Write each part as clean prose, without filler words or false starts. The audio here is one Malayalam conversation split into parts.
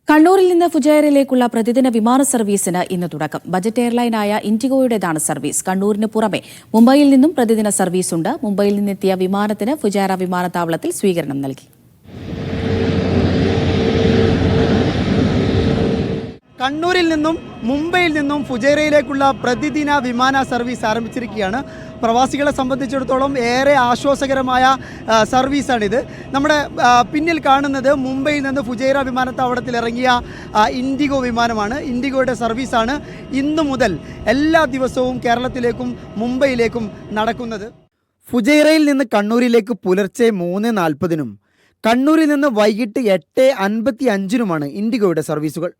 കണ്ണൂരിൽ നിന്ന് ഫുജൈറയിലേക്കുള്ള പ്രതിദിന വിമാന സർവീസിന് ഇന്ന് തുടക്കം. Budget എയർലൈനായ ഇൻഡിഗോയുടേതാണ് service. കണ്ണൂരിന് പുറമെ മുംബൈയിൽ നിന്നും പ്രതിദിന സർവീസുണ്ട്. മുംബൈയിൽ നിന്നെത്തിയ വിമാനത്തിന് ഫുജൈറ വിമാനത്താവളത്തിൽ സ്വീകരണം നൽകി. കണ്ണൂരിൽ നിന്നും മുംബൈയിൽ നിന്നും ഫുജൈറയിലേക്കുള്ള പ്രതിദിന വിമാന സർവീസ് ആരംഭിച്ചിരിക്കുകയാണ്. പ്രവാസികളെ സംബന്ധിച്ചിടത്തോളം ഏറെ ആശ്വാസകരമായ സർവീസാണിത്. നമ്മുടെ പിന്നിൽ കാണുന്നത് മുംബൈയിൽ നിന്ന് ഫുജൈറ വിമാനത്താവളത്തിൽ ഇറങ്ങിയ ഇൻഡിഗോ വിമാനമാണ്. ഇൻഡിഗോയുടെ സർവീസാണ് ഇന്നു മുതൽ എല്ലാ ദിവസവും കേരളത്തിലേക്കും മുംബൈയിലേക്കും നടക്കുന്നത്. ഫുജൈറയിൽ നിന്ന് കണ്ണൂരിലേക്ക് പുലർച്ചെ 3:40-നും കണ്ണൂരിൽ നിന്ന് വൈകിട്ട് 8:55-നുമാണ് ഇൻഡിഗോയുടെ സർവീസുകൾ.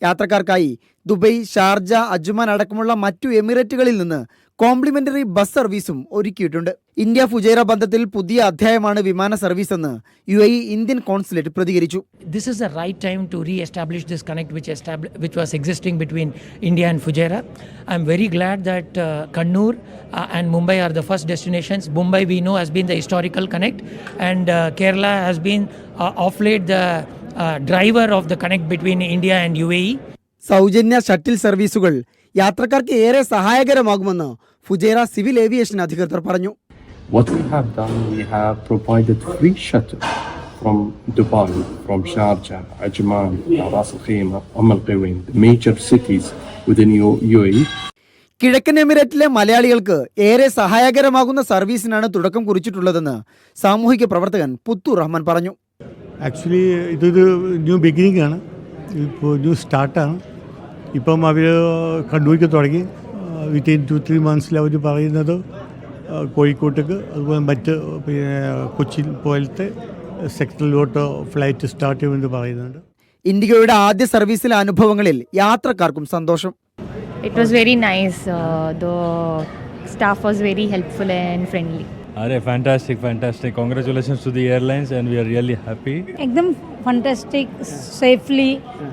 യാത്രക്കാർക്കായി ദുബൈ, ഷാർജ, അജ്മാൻ അടക്കമുള്ള മറ്റു എമിറേറ്റുകളിൽ നിന്ന് കോംപ്ലിമെന്ററി ബസ് സർവീസും ഒരുക്കിയിട്ടുണ്ട്. ഇന്ത്യ ഫുജൈറ ബന്ധത്തിൽ പുതിയ അധ്യായമാണ് വിമാന സർവീസ് എന്ന് UAE ഇന്ത്യൻ കോൺസുലേറ്റ് പ്രതികരിച്ചു. This is the right time to re-establish this connect which was existing between India and Fujairah. I'm very glad that Kannur and Mumbai are the first destinations. Mumbai we know has been the historical connect, and Kerala has been of late the driver of the connect between India and UAE. സൗജന്യ ഷട്ടിൽ സർവീസുകൾ യാത്രക്കാർക്ക് ഏറെ സഹായകരമാകുമെന്ന് ഫുജൈറ സിവിൽ ഏവിയേഷൻ അധികൃതർ പറഞ്ഞു. What we have done, we have provided free shuttle from Dubai, from Sharjah, Ajman, Ras Al Khaimah, Al Quwain, the major cities within UAE. കിഴക്കൻ എമിറേറ്റിലെ മലയാളികൾക്ക് ഏറെ സഹായകരമാകുന്ന സർവീസിനാണ് തുടക്കം കുറിച്ചിട്ടുള്ളതെന്ന് സാമൂഹിക പ്രവർത്തകൻ പുത്തൂർ റഹ്മാൻ പറഞ്ഞു. ആക്ച്വലി ഇതൊരു ന്യൂ ബിഗിനിങ് ആണ്, ഇപ്പോൾ ന്യൂ സ്റ്റാർട്ടാണ്. ഇപ്പം അവർ കണ്ണൂർക്ക് തുടങ്ങി. വിത്തിൻ 2-3 മന്ത്സിൽ അവർ പറയുന്നത് കോഴിക്കോട്ടേക്ക്, അതുപോലെ മറ്റ് പിന്നെ കൊച്ചിൻ പോലത്തെ സെക്ടറിലോട്ട് ഫ്ലൈറ്റ് സ്റ്റാർട്ട് ചെയ്യുമെന്ന് പറയുന്നുണ്ട്. ഇൻഡിഗോയുടെ ആദ്യ സർവീസിലെ അനുഭവങ്ങളിൽ യാത്രക്കാർക്കും സന്തോഷം. It was very nice. The staff was very helpful and friendly. Fantastic. Congratulations to the airlines and we are really happy. एकदम fantastic, safely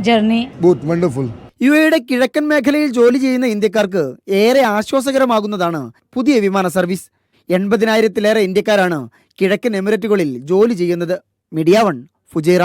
journey. Both wonderful. UAEയുടെ കിഴക്കൻ മേഖലയിൽ ജോലി ചെയ്യുന്ന ഇന്ത്യക്കാർക്ക് ഏറെ ആശ്വാസകരമാകുന്നതാണ് പുതിയ വിമാന സർവീസ്. 80,000-ലേറെ ഇന്ത്യക്കാരാണ് കിഴക്കൻ എമിറേറ്റുകളിൽ ജോലി ചെയ്യുന്നത്. Media 1 Fujairah.